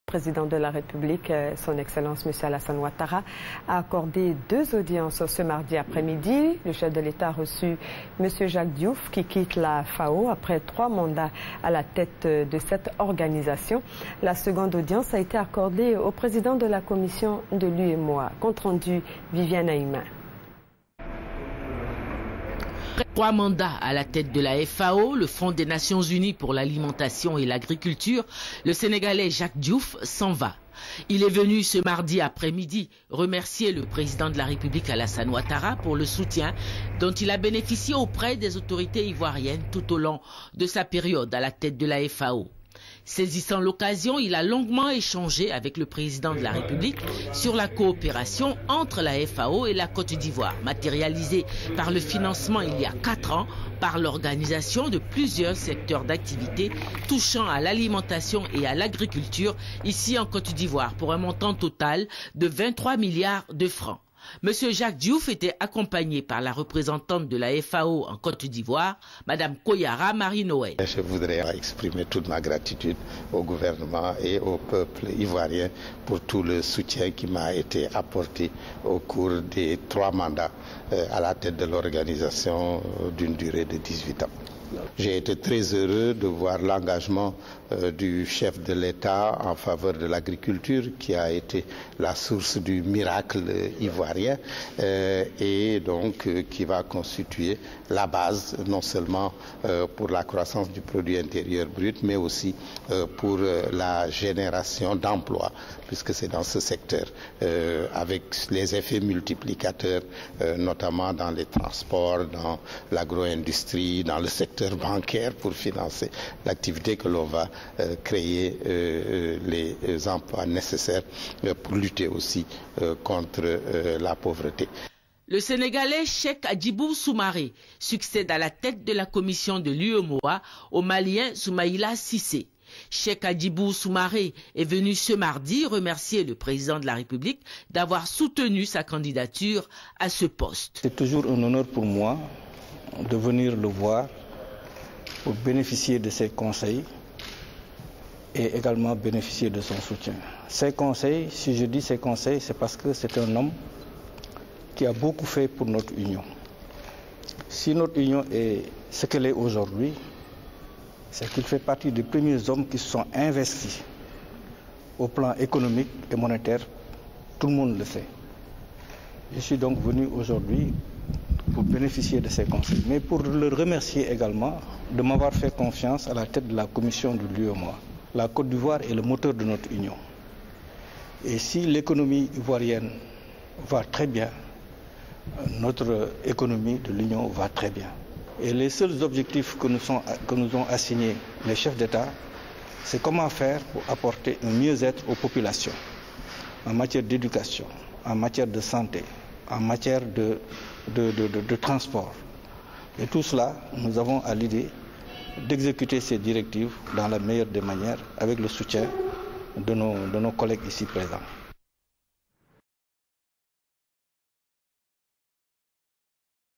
Le président de la République, son Excellence M. Alassane Ouattara, a accordé 2 audiences ce mardi après-midi. Le chef de l'État a reçu M. Jacques Diouf qui quitte la FAO après 3 mandats à la tête de cette organisation. La seconde audience a été accordée au président de la commission de l'UEMOA. Compte rendu Viviane Aïma. 3 mandats à la tête de la FAO, le Fonds des Nations Unies pour l'alimentation et l'agriculture, le Sénégalais Jacques Diouf s'en va. Il est venu ce mardi après-midi remercier le président de la République Alassane Ouattara pour le soutien dont il a bénéficié auprès des autorités ivoiriennes tout au long de sa période à la tête de la FAO. Saisissant l'occasion, il a longuement échangé avec le président de la République sur la coopération entre la FAO et la Côte d'Ivoire, matérialisée par le financement il y a 4 ans par l'organisation de plusieurs secteurs d'activité touchant à l'alimentation et à l'agriculture ici en Côte d'Ivoire pour un montant total de 23 milliards de francs. Monsieur Jacques Diouf était accompagné par la représentante de la FAO en Côte d'Ivoire, Madame Koyara Marie-Noël. Je voudrais exprimer toute ma gratitude au gouvernement et au peuple ivoirien pour tout le soutien qui m'a été apporté au cours des 3 mandats à la tête de l'organisation d'une durée de 18 ans. J'ai été très heureux de voir l'engagement du chef de l'État en faveur de l'agriculture qui a été la source du miracle ivoirien et donc qui va constituer la base non seulement pour la croissance du produit intérieur brut mais aussi pour la génération d'emplois puisque c'est dans ce secteur avec les effets multiplicateurs notamment dans les transports, dans l'agro-industrie, dans le secteur bancaire pour financer l'activité que l'on va créer les emplois nécessaires pour lutter aussi contre la pauvreté. Le Sénégalais Cheikh Hadjibou Soumaré succède à la tête de la commission de l'UEMOA au Malien Soumaïla Cissé. Cheikh Hadjibou Soumaré est venu ce mardi remercier le président de la République d'avoir soutenu sa candidature à ce poste. C'est toujours un honneur pour moi de venir le voir pour bénéficier de ses conseils et également bénéficier de son soutien. Ses conseils, si je dis ses conseils, c'est parce que c'est un homme qui a beaucoup fait pour notre union. Si notre union est ce qu'elle est aujourd'hui, c'est qu'il fait partie des premiers hommes qui se sont investis au plan économique et monétaire. Tout le monde le sait. Je suis donc venu aujourd'hui pour bénéficier de ses conseils, mais pour le remercier également de m'avoir fait confiance à la tête de la commission de l'UEMOA. La Côte d'Ivoire est le moteur de notre union. Et si l'économie ivoirienne va très bien, notre économie de l'union va très bien. Et les seuls objectifs que nous ont assignés les chefs d'État, c'est comment faire pour apporter un mieux-être aux populations en matière d'éducation, en matière de santé, en matière de transport. Et tout cela, nous avons à l'idée d'exécuter ces directives dans la meilleure des manières avec le soutien de nos collègues ici présents.